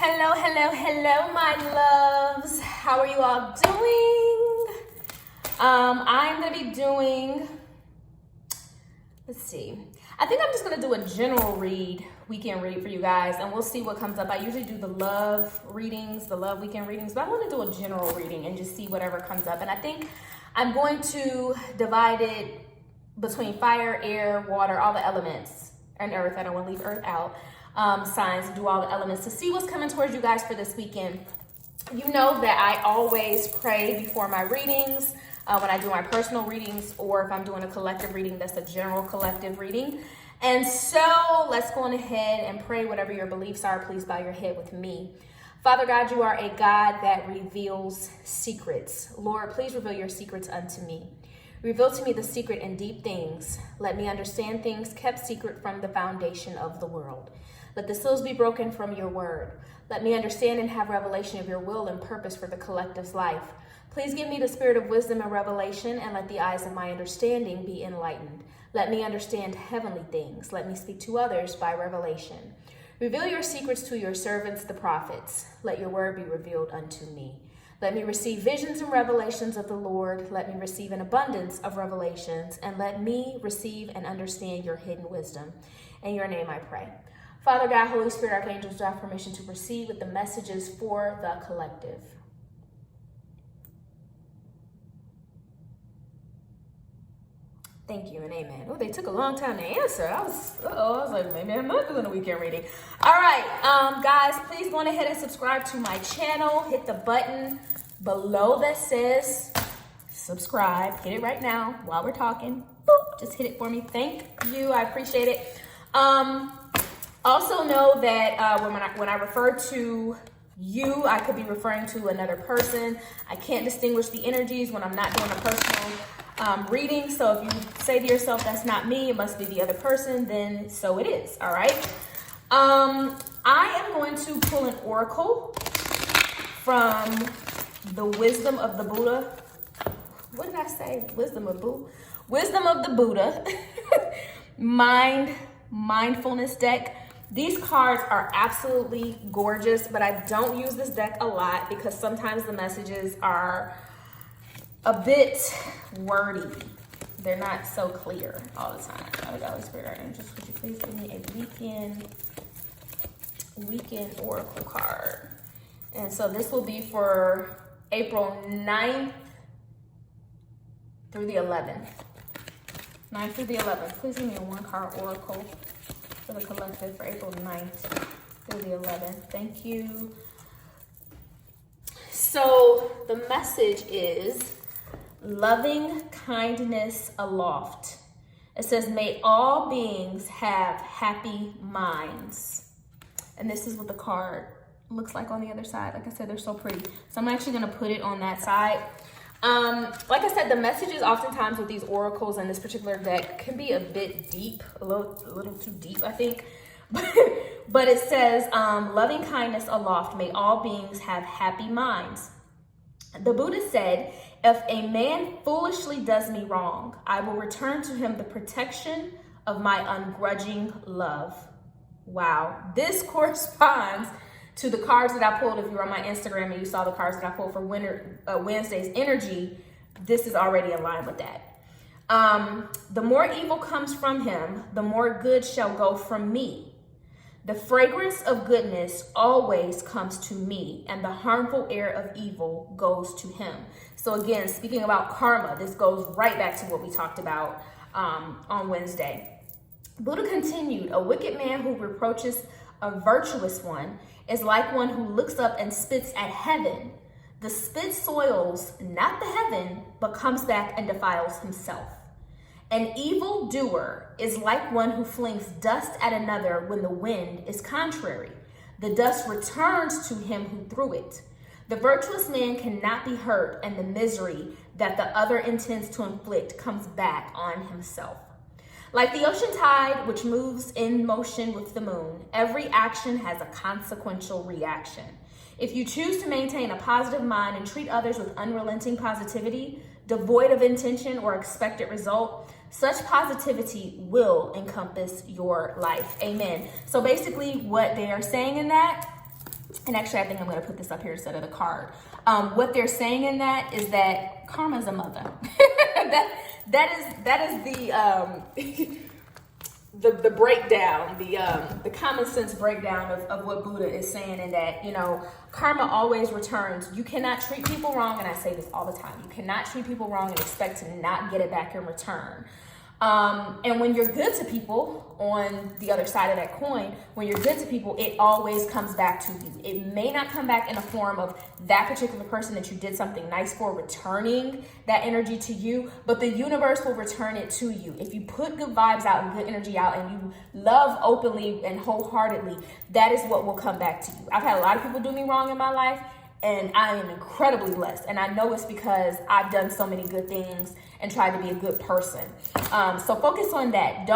Hello, hello, hello, my loves. How are you all doing? I'm gonna be doing, let's see. I think I'm just gonna do a general weekend read for you guys, and we'll see what comes up. I usually do the love readings, the love weekend readings, but I want to do a general reading and just see whatever comes up. And I think I'm going to divide it between fire, air, water, all the elements, and earth. I don't want to leave earth out. Signs, do all the elements to see what's coming towards you guys for this weekend. You know that I always pray before my readings, when I do my personal readings, or if I'm doing a collective reading, that's a general collective reading. And so let's go on ahead and pray. Whatever your beliefs are, please bow your head with me. Father God, you are a God that reveals secrets. Lord, please reveal your secrets unto me. Reveal to me the secret and deep things. Let me understand things kept secret from the foundation of the world. Let the seals be broken from your word. Let me understand and have revelation of your will and purpose for the collective's life. Please give me the spirit of wisdom and revelation, and let the eyes of my understanding be enlightened. Let me understand heavenly things. Let me speak to others by revelation. Reveal your secrets to your servants, the prophets. Let your word be revealed unto me. Let me receive visions and revelations of the Lord. Let me receive an abundance of revelations, and let me receive and understand your hidden wisdom. In your name I pray. Father God, Holy Spirit, archangels, do I have permission to proceed with the messages for the collective. Thank you and amen. Oh, they took a long time to answer. I was like, maybe I'm not doing a weekend reading. All right, guys, please go on ahead and subscribe to my channel. Hit the button below that says subscribe. Hit it right now while we're talking. Boop, just hit it for me. Thank you. I appreciate it. Also know that when I refer to you, I could be referring to another person. I can't distinguish the energies when I'm not doing a personal reading. So if you say to yourself, that's not me, it must be the other person, then so it is. All right. I am going to pull an oracle from the wisdom of the Buddha. What did I say? Wisdom of the Buddha. Mindfulness deck. These cards are absolutely gorgeous, but I don't use this deck a lot because sometimes the messages are a bit wordy. They're not so clear all the time. Holy Spirit, angels, would you please give me a weekend oracle card? And so this will be for April 9th through the 11th. 9th through the 11th. Please give me a one card oracle for the collective for April 9th through the 11th. Thank you. So the message is loving kindness aloft. It says, may all beings have happy minds. And this is what the card looks like on the other side. Like I said, they're so pretty. So I'm actually going to put it on that side. Like I said, the messages oftentimes with these oracles and this particular deck can be a bit deep, a little too deep, I think. But it says, loving kindness aloft, may all beings have happy minds. The Buddha said, if a man foolishly does me wrong, I will return to him the protection of my ungrudging love. Wow. This corresponds to the cards that I pulled. If you're on my Instagram and you saw the cards that I pulled for Wednesday's energy, this is already in line with that. The more evil comes from him, the more good shall go from me. The fragrance of goodness always comes to me, and the harmful air of evil goes to him. So again, speaking about karma, this goes right back to what we talked about on Wednesday. Buddha continued, a wicked man who reproaches a virtuous one is like one who looks up and spits at heaven. The spit soils not the heaven, but comes back and defiles himself. An evil doer is like one who flings dust at another when the wind is contrary. The dust returns to him who threw it. The virtuous man cannot be hurt, and the misery that the other intends to inflict comes back on himself. Like the ocean tide, which moves in motion with the moon, every action has a consequential reaction. If you choose to maintain a positive mind and treat others with unrelenting positivity, devoid of intention or expected result, such positivity will encompass your life. Amen. So basically what they are saying in that and actually I think I'm going to put this up here instead of the card. What they're saying in that is that karma is a mother. that is the breakdown, the common sense breakdown of what Buddha is saying, in that, you know, karma always returns. You cannot treat people wrong, and I say this all the time. You cannot treat people wrong and expect to not get it back in return. And when you're good to people, on the other side of that coin, when you're good to people, it always comes back to you. It may not come back in the form of that particular person that you did something nice for returning that energy to you, but the universe will return it to you. If you put good vibes out and good energy out, and you love openly and wholeheartedly, that is what will come back to you. I've had a lot of people do me wrong in my life, and I am incredibly blessed. And I know it's because I've done so many good things and tried to be a good person. So focus on that.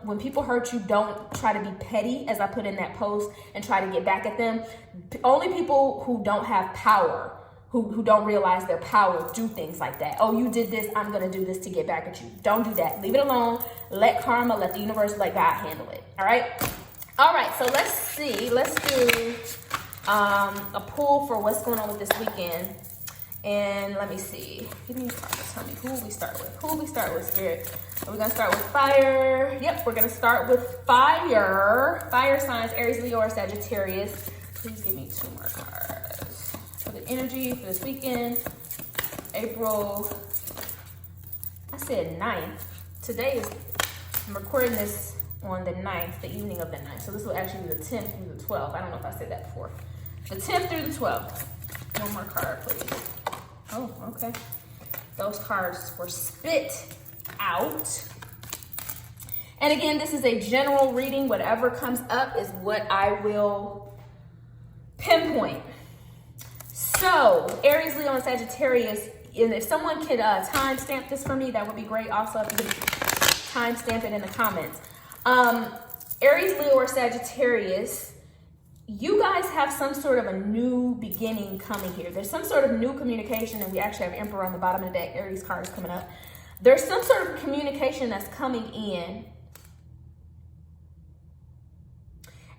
When people hurt you, don't try to be petty, as I put in that post, and try to get back at them. Only people who don't have power, who don't realize their power, do things like that. Oh, you did this, I'm gonna do this to get back at you. Don't do that. Leave it alone. Let karma, let the universe, let God handle it. All right? All right, so let's see. Let's do a pull for what's going on with this weekend. And let me see. Give me a card. Tell me, who will we start with? Who will we start with, Spirit? Are we going to start with fire? Yep, we're going to start with fire. Fire signs, Aries, Leo, or Sagittarius. Please give me 2 more cards. For the energy for this weekend, April, I said 9th. Today is, I'm recording this on the 9th, the evening of the 9th. So this will actually be the 10th through the 12th. I don't know if I said that before. The 10th through the 12th. 1 more card, please. Oh, okay. Those cards were spit out. And again, this is a general reading. Whatever comes up is what I will pinpoint. So, Aries, Leo, and Sagittarius, and if someone could timestamp this for me, that would be great. Also, if you could timestamp it in the comments. Aries, Leo, or Sagittarius, you guys have some sort of a new beginning coming here. There's some sort of new communication, and we actually have Emperor on the bottom of the deck. Aries card is coming up. There's some sort of communication that's coming in,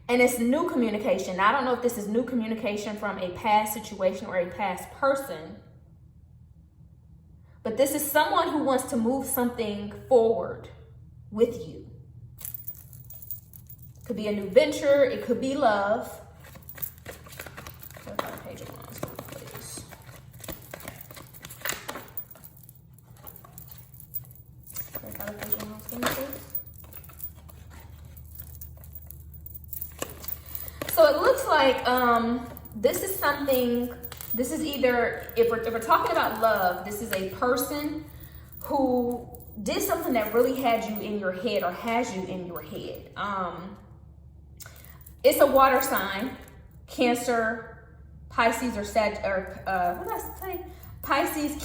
and it's new communication. Now, I don't know if this is new communication from a past situation or a past person, but this is someone who wants to move something forward with you. Could be a new venture. It could be love. Page of Wands, please. Page of Wands, please. So it looks like this is something. This is either, if we're talking about love, this is a person who did something that really had you in your head, or has you in your head. It's a water sign, Cancer, Pisces, or what did I say? Pisces,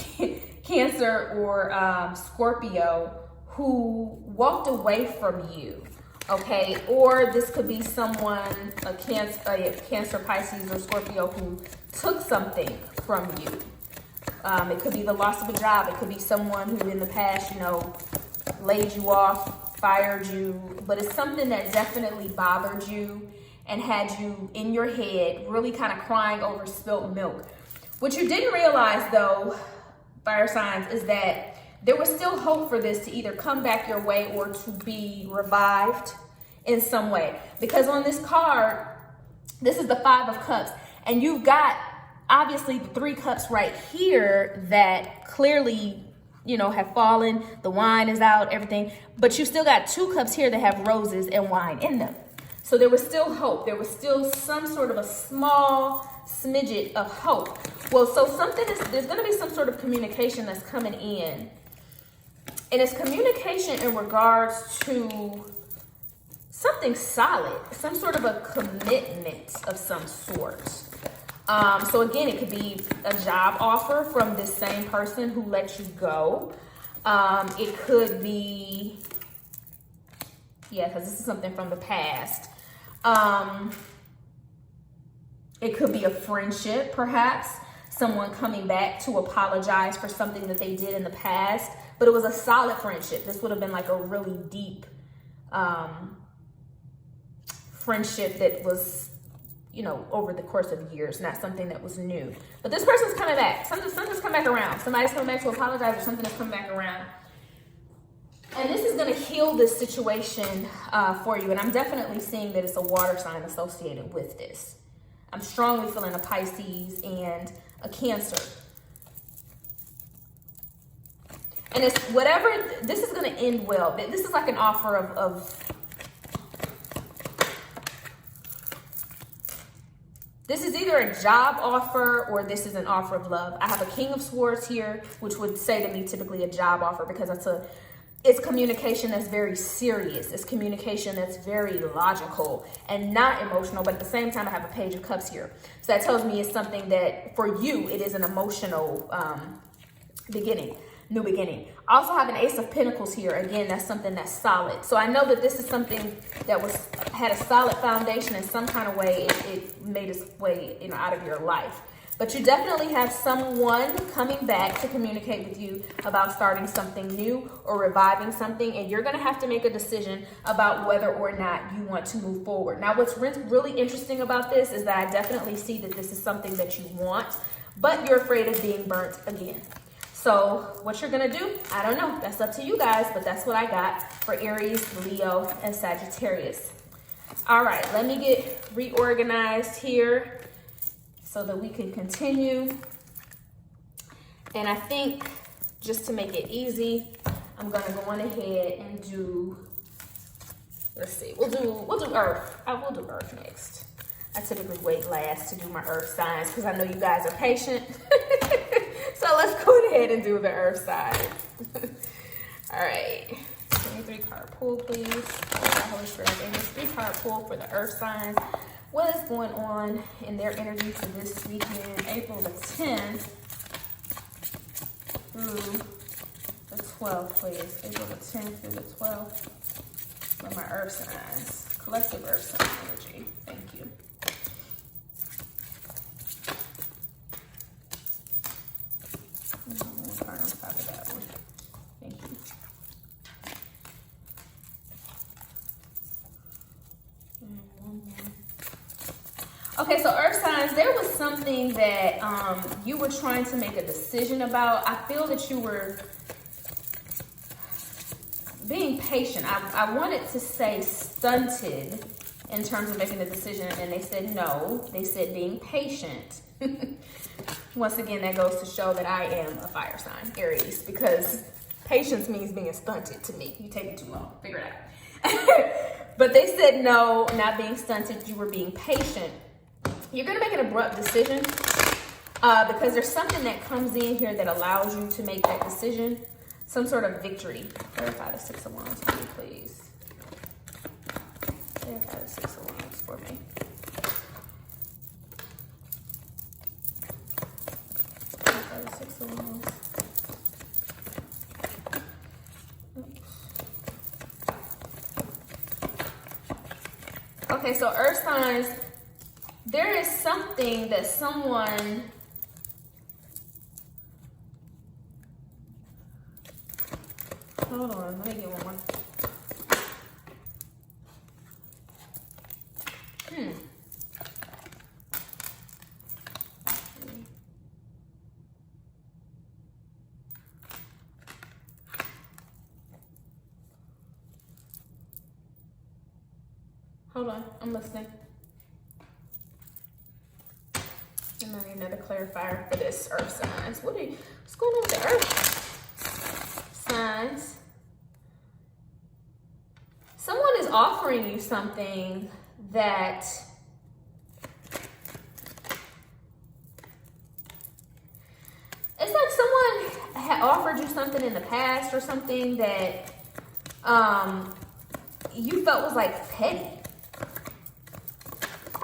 Cancer, or Scorpio, who walked away from you, okay? Or this could be someone, a Cancer, Pisces, or Scorpio, who took something from you. It could be the loss of a job. It could be someone who in the past, laid you off, fired you, but it's something that definitely bothered you and had you in your head, really kind of crying over spilt milk. What you didn't realize, though, fire signs, is that there was still hope for this to either come back your way or to be revived in some way. Because on this card, this is the 5 of Cups, and you've got obviously the 3 cups right here that clearly, have fallen. The wine is out, everything, but you still got 2 cups here that have roses and wine in them. So there was still hope. There was still some sort of a small smidget of hope. Well, so there's going to be some sort of communication that's coming in. And it's communication in regards to something solid, some sort of a commitment of some sort. So again, it could be a job offer from this same person who let you go. It could be, because this is something from the past. It could be a friendship, perhaps. Someone coming back to apologize for something that they did in the past. But it was a solid friendship. This would have been like a really deep friendship that was you know, over the course of years, not something that was new. But this person's coming back. Something's come back around. Somebody's coming back to apologize, or something has come back around. And this is going to heal this situation for you. And I'm definitely seeing that it's a water sign associated with this. I'm strongly feeling a Pisces and a Cancer. And it's whatever, this is going to end well. This is like an offer of this is either a job offer or this is an offer of love. I have a King of Swords here, which would say to me typically a job offer, because it's communication that's very serious. It's communication that's very logical and not emotional, but at the same time I have a Page of Cups here. So that tells me it's something that for you, it is an emotional beginning. New beginning. I also have an Ace of Pentacles here. Again, that's something that's solid. So I know that this is something that had a solid foundation in some kind of way. It made its way, you know, out of your life. But you definitely have someone coming back to communicate with you about starting something new or reviving something. And you're going to have to make a decision about whether or not you want to move forward. Now, what's really interesting about this is that I definitely see that this is something that you want, but you're afraid of being burnt again. So what you're going to do, I don't know. That's up to you guys, but that's what I got for Aries, Leo, and Sagittarius. All right, let me get reorganized here so that we can continue. And I think just to make it easy, I'm going to go on ahead and do, let's see, we'll do Earth. I will do Earth next. I typically wait last to do my Earth signs because I know you guys are patient. So let's go ahead and do the Earth side. All right. 23 card pull, please. Holy Spirit, I gave this 3-card pull for the Earth signs. What is going on in their energy for this weekend, April the 10th through the 12th, please. April the 10th through the 12th for my Earth signs. Collective Earth sign energy. Thank you. Okay, so Earth signs, there was something that you were trying to make a decision about. I feel that you were being patient. I wanted to say stunted in terms of making a decision, and they said no. They said being patient. Once again, that goes to show that I am a fire sign, Aries, because patience means being stunted to me. You take it too long. Figure it out. But they said no, not being stunted. You were being patient. You're going to make an abrupt decision because there's something that comes in here that allows you to make that decision. Some sort of victory. Clarify the 6 of Wands for me, please. Clarify the 6 of Wands for me. Clarify the 6 of Wands. Okay, so Earth signs, there is something that someone hold on, let me get one more. Hold on, I'm listening. And I need another clarifier for this Earth signs. What's going on with the Earth signs? Someone is offering you something that it's like someone had offered you something in the past or something that you felt was like petty.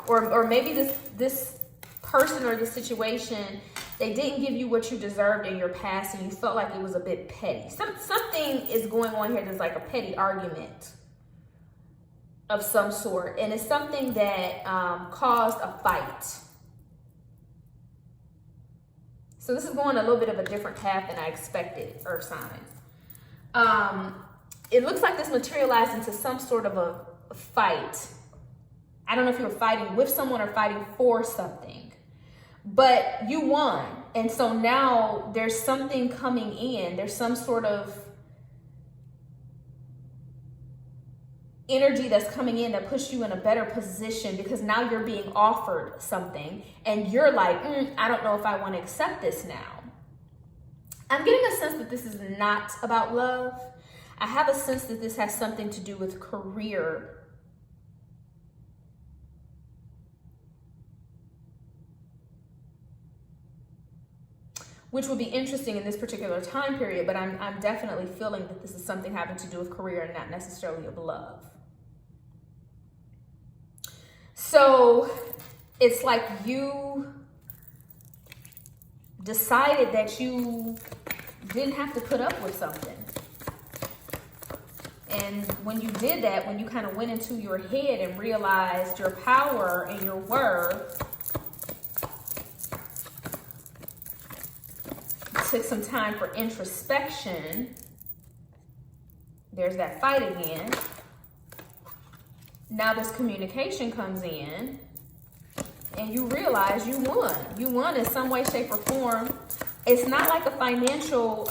Or maybe this person or the situation, they didn't give you what you deserved in your past and you felt like it was a bit petty. Something is going on here that's like a petty argument of some sort. And it's something that caused a fight. So this is going a little bit of a different path than I expected, Earth signs. It looks like this materialized into some sort of a fight. I don't know if you were fighting with someone or fighting for something, but you won. And so now there's something coming in. There's some sort of energy that's coming in that puts you in a better position, because now you're being offered something and you're like, I don't know if I want to accept this now. I'm getting a sense that this is not about love. I have a sense that this has something to do with career. Which would be interesting in this particular time period, but I'm definitely feeling that this is something having to do with career and not necessarily of love. So it's like you decided that you didn't have to put up with something. And when you did that, when you kind of went into your head and realized your power and your worth, took some time for introspection, there's that fight again. Now this communication comes in and you realize you won. You won in some way, shape, or form. It's not like a financial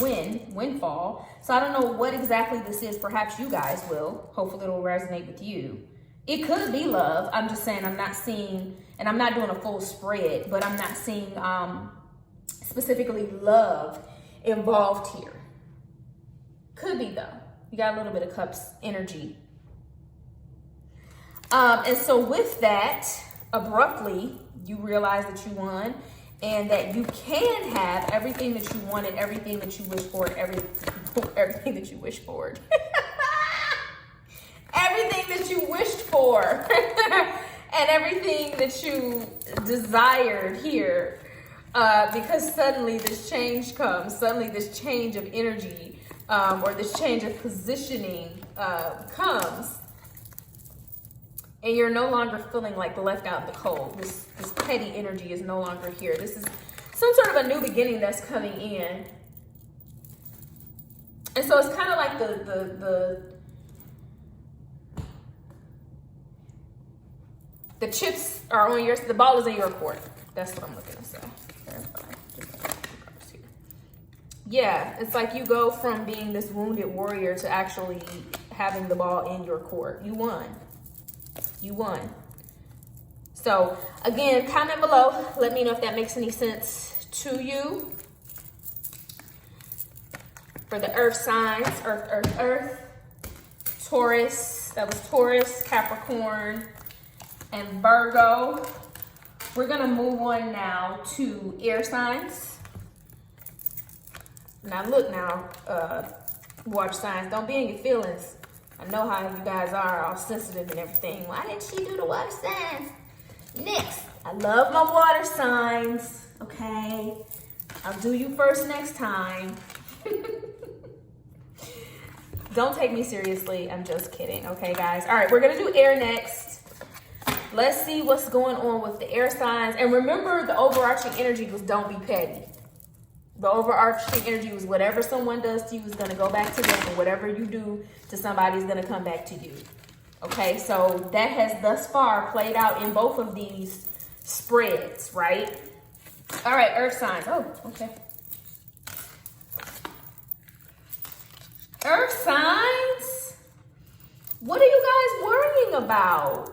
windfall. So I don't know what exactly this is. Perhaps you guys will. Hopefully it'll resonate with you. It could be love. I'm just saying I'm not seeing, and I'm not doing a full spread, but I'm not seeing specifically love involved here. Could be though. You got a little bit of cups energy. And so with that, abruptly, you realize that you won and that you can have everything that you wanted, everything that you wished for, everything that you wished for. Everything that you wished for and everything that you desired here. Because suddenly this change comes, suddenly this change of energy or this change of positioning comes, and you're no longer feeling like left out in the cold. This petty energy is no longer here. This is some sort of a new beginning that's coming in. And so it's kind of like the chips are on your, the ball is in your court. That's what I'm looking to say. Yeah, it's like you go from being this wounded warrior to actually having the ball in your court. You won. You won. So again, comment below. Let me know if that makes any sense to you. For the earth signs, earth, Taurus, that was Taurus, Capricorn, and Virgo. We're gonna move on now to air signs. Now look now, water signs, don't be in your feelings. I know how you guys are, all sensitive and everything. Why didn't she do the water signs? Next, I love my water signs, okay? I'll do you first next time. Don't take me seriously, I'm just kidding, okay guys? All right, we're gonna do air next. Let's see what's going on with the air signs. And remember, the overarching energy was don't be petty. The overarching energy was whatever someone does to you is going to go back to them, and whatever you do to somebody is going to come back to you. Okay, so that has thus far played out in both of these spreads, right? All right, earth signs. Oh, okay. Earth signs? What are you guys worrying about?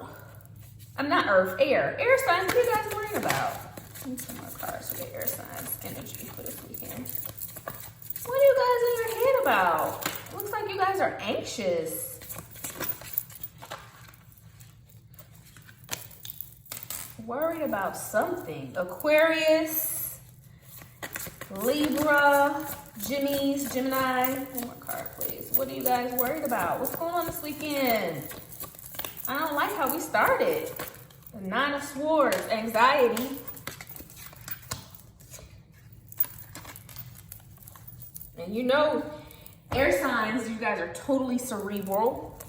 I'm not earth, air. Air signs, what are you guys worrying about? Let me some more cards for the air signs energy for this weekend. What are you guys in your head about? Looks like you guys are anxious. Worried about something. Aquarius, Libra, Gemini. One more card, please. What are you guys worried about? What's going on this weekend? I don't like how we started. The Nine of Swords, anxiety. And you know, air signs, you guys are totally cerebral.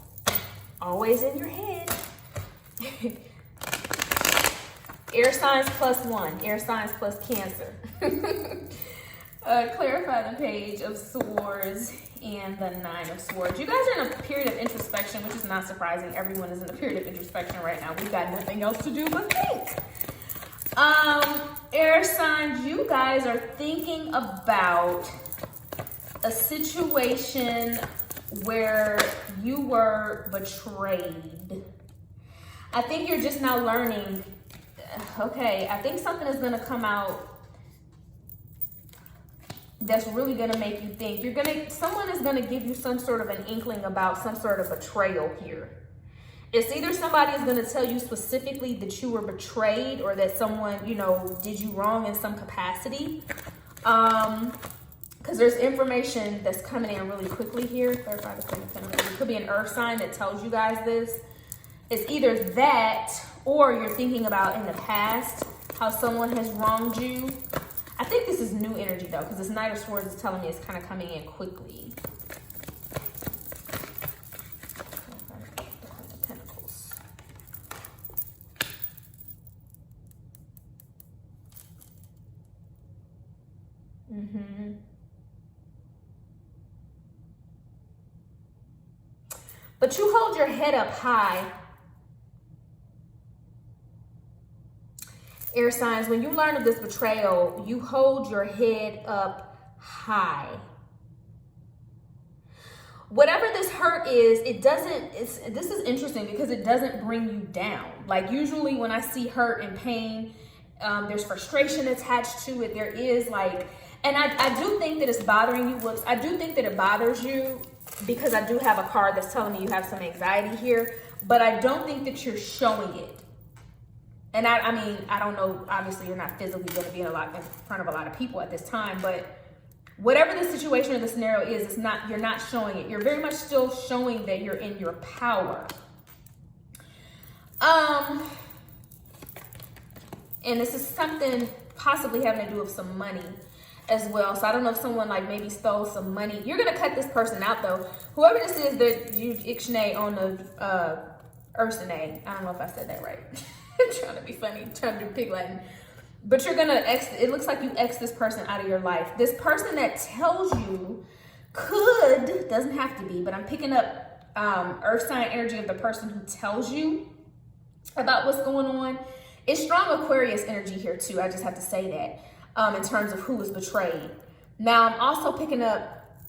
Always in your head. Air signs +1. Air signs plus Cancer. Clarify the Page of Swords and the Nine of Swords. You guys are in a period of introspection, which is not surprising. Everyone is in a period of introspection right now. We've got nothing else to do but think. Air signs, you guys are thinking about a situation where you were betrayed. I think you're just now learning, okay, I think something is going to come out that's really going to make you think. Someone is going to give you some sort of an inkling about some sort of betrayal here. It's either somebody is going to tell you specifically that you were betrayed or that someone, you know, did you wrong in some capacity. Because there's information that's coming in really quickly here. Clarify the Queen of Pentacles. It could be an earth sign that tells you guys this. It's either that or you're thinking about in the past how someone has wronged you. I think this is new energy though, because this Knight of Swords is telling me it's kind of coming in quickly. But you hold your head up high. Air signs, when you learn of this betrayal, you hold your head up high. Whatever this hurt is, this is interesting because it doesn't bring you down. Like usually when I see hurt and pain, there's frustration attached to it. There is like, and I do think that it's bothering you. I do think that it bothers you because I do have a card that's telling me you have some anxiety here, but I don't think that you're showing it. And I mean, I don't know, obviously you're not physically going to be in front of a lot of people at this time, but whatever the situation or the scenario is, you're not showing it. You're very much still showing that you're in your power. And this is something possibly having to do with some money as well. So I don't know if someone like maybe stole some money. You're going to cut this person out though. Whoever this is that you Ixnay on the Ursine. I don't know if I said that right. I'm trying to be funny, trying to do pig Latin. But you're going to it looks like you X this person out of your life. This person that tells you doesn't have to be, but I'm picking up earth sign energy of the person who tells you about what's going on. It's strong Aquarius energy here too. I just have to say that in terms of who was betrayed. Now I'm also picking up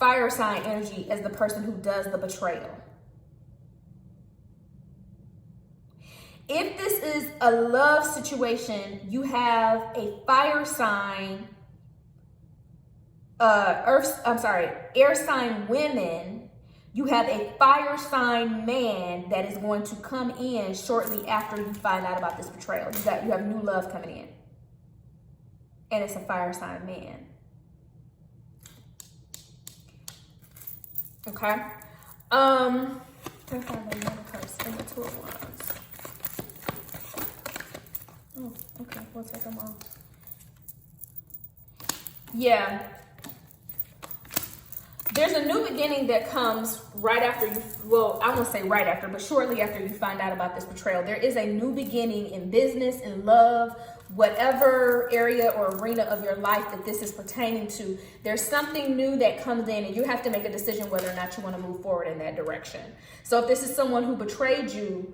fire sign energy as the person who does the betrayal. If this is a love situation, you have a fire sign, air sign women. You have a fire sign man that is going to come in shortly after you find out about this betrayal. You have new love coming in. And it's a fire sign man. Okay. Oh, okay, we'll take them off. Yeah. There's a new beginning that comes right after you, well, I won't say right after, but shortly after you find out about this betrayal. There is a new beginning in business, in love, whatever area or arena of your life that this is pertaining to. There's something new that comes in and you have to make a decision whether or not you want to move forward in that direction. So if this is someone who betrayed you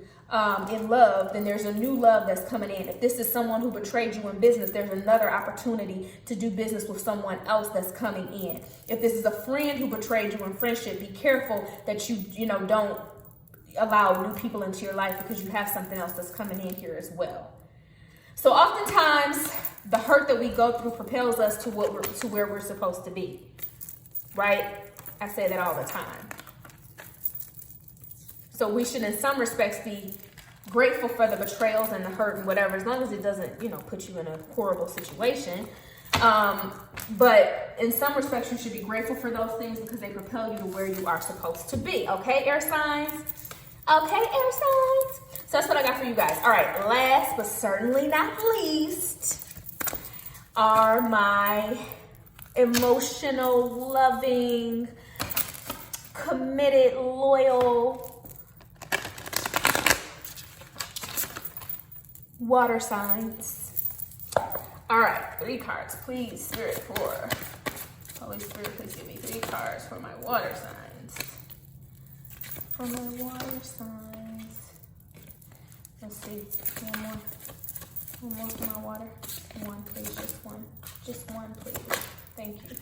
in love, then there's a new love that's coming in. If this is someone who betrayed you in business, there's another opportunity to do business with someone else that's coming in. If this is a friend who betrayed you in friendship, be careful that you don't allow new people into your life because you have something else that's coming in here as well. So oftentimes the hurt that we go through propels us to where we're supposed to be, right? I say that all the time. So we should, in some respects, be grateful for the betrayals and the hurt and whatever, as long as it doesn't, put you in a horrible situation. But in some respects, you should be grateful for those things because they propel you to where you are supposed to be. Okay, air signs? Okay, air signs? So that's what I got for you guys. All right, last but certainly not least are my emotional, loving, committed, loyal water signs. All right, 3 cards, please, Spirit, for Holy Spirit, please give me 3 cards for my water signs. For my water signs. Let's see. One more. One more for my water. One, please. Just one. Just one, please. Thank you.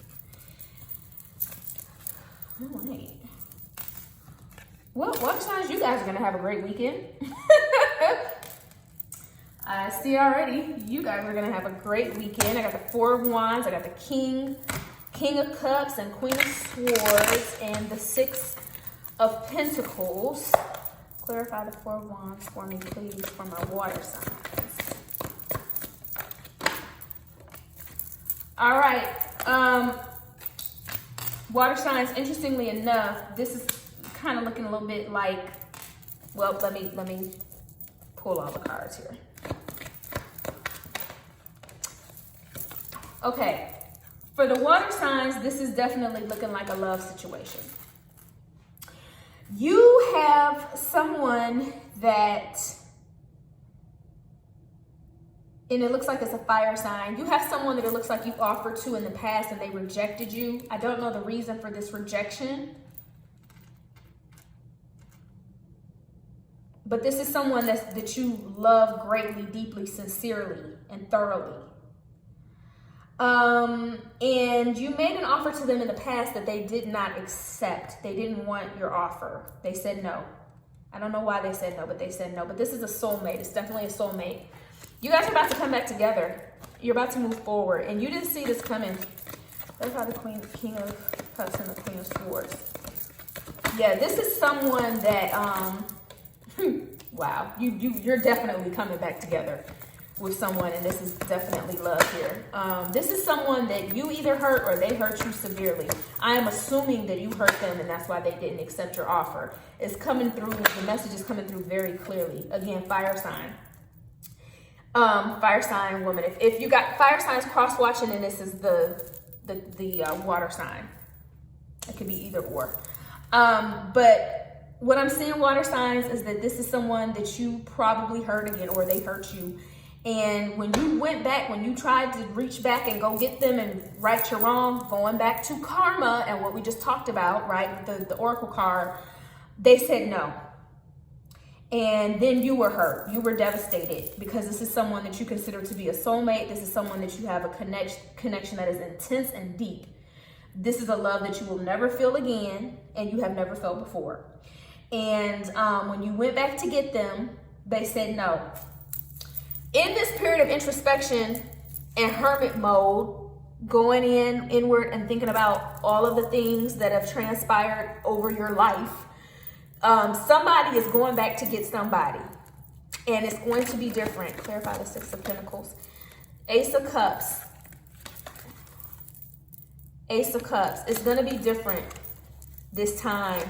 All right. Well, water signs, you guys are going to have a great weekend. I see already. You guys are going to have a great weekend. I got the 4 of Wands. I got the King of Cups and Queen of Swords and the 6 of Pentacles. Clarify the 4 of Wands for me, please, for my water signs. All right. Water signs, interestingly enough, this is kind of looking a little bit like, well, let me pull all the cards here. Okay. For the water signs, this is definitely looking like a love situation. You have someone that, and it looks like it's a fire sign. You have someone that it looks like you've offered to in the past and they rejected you. I don't know the reason for this rejection. But this is someone that you love greatly, deeply, sincerely, and thoroughly. And you made an offer to them in the past that they did not accept. They didn't want your offer. They said no. I don't know why they said no, but they said no. But this is a soulmate. It's definitely a soulmate. You guys are about to come back together. You're about to move forward. And you didn't see this coming. That's how the King of Cups and the Queen of Swords. Yeah, this is someone that, wow, you're definitely coming back together with someone, and this is definitely love here. This is someone that you either hurt or they hurt you severely. I am assuming that you hurt them and that's why they didn't accept your offer. It's coming through, the message is coming through very clearly. Again, fire sign. Fire sign woman. If you got fire signs cross-watching, and this is the water sign. It could be either or. But what I'm seeing, water signs, is that this is someone that you probably hurt again, or they hurt you. And when you went back, when you tried to reach back and go get them and right your wrong, going back to karma and what we just talked about, right, the oracle card, they said no. And then you were hurt. You were devastated because this is someone that you consider to be a soulmate. This is someone that you have a connection that is intense and deep. This is a love that you will never feel again and you have never felt before. And when you went back to get them, they said no. In this period of introspection and hermit mode, going inward and thinking about all of the things that have transpired over your life, somebody is going back to get somebody, and it's going to be different. Clarify the 6 of Pentacles. Ace of Cups. Ace of Cups. It's going to be different this time.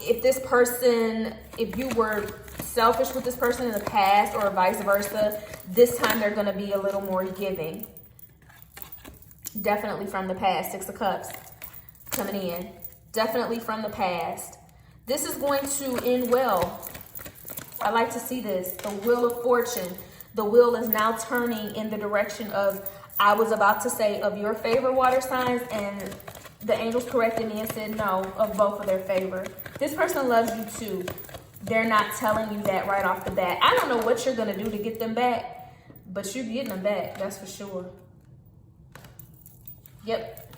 If this person, if you were selfish with this person in the past or vice versa, this time they're going to be a little more giving. Definitely from the past. 6 of Cups coming in. Definitely from the past. This is going to end well. I like to see this. The wheel of fortune. The wheel is now turning in the direction of, I was about to say, of your favor, water signs, and the angels corrected me and said no, of both of their favor. This person loves you too. They're not telling you that right off the bat. I don't know what you're going to do to get them back, but you're getting them back. That's for sure. Yep.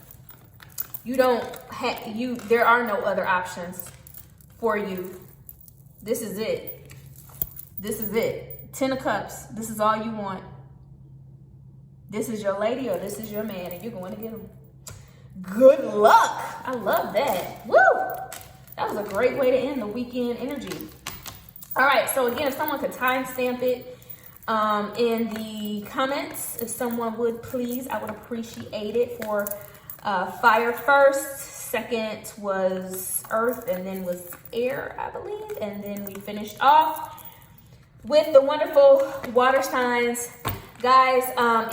There are no other options for you. This is it. This is it. 10 of Cups. This is all you want. This is your lady or this is your man, and you're going to get them. Good luck. I love that. Woo! That was a great way to end the weekend energy. All right, so again, if someone could timestamp it in the comments, if someone would please, I would appreciate it. For fire first, second was earth, and then was air, I believe. And then we finished off with the wonderful water signs. Guys,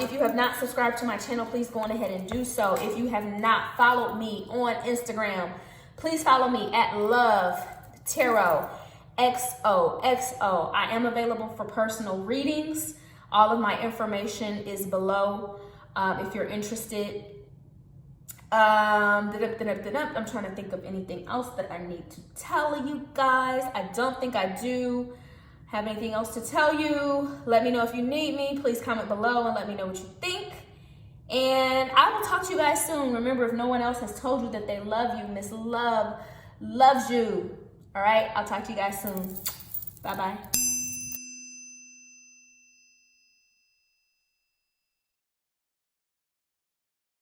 if you have not subscribed to my channel, please go on ahead and do so. If you have not followed me on Instagram, please follow me at Love Tarot XOXO. I am available for personal readings. All of my information is below. If you're interested I'm trying to think of anything else that I need to tell you guys. I don't think I do have anything else to tell you. Let me know if you need me. Please comment below and let me know what you think. And I will talk to you guys soon. Remember, if no one else has told you that they love you, Miss Love loves you. All right, I'll talk to you guys soon. Bye-bye.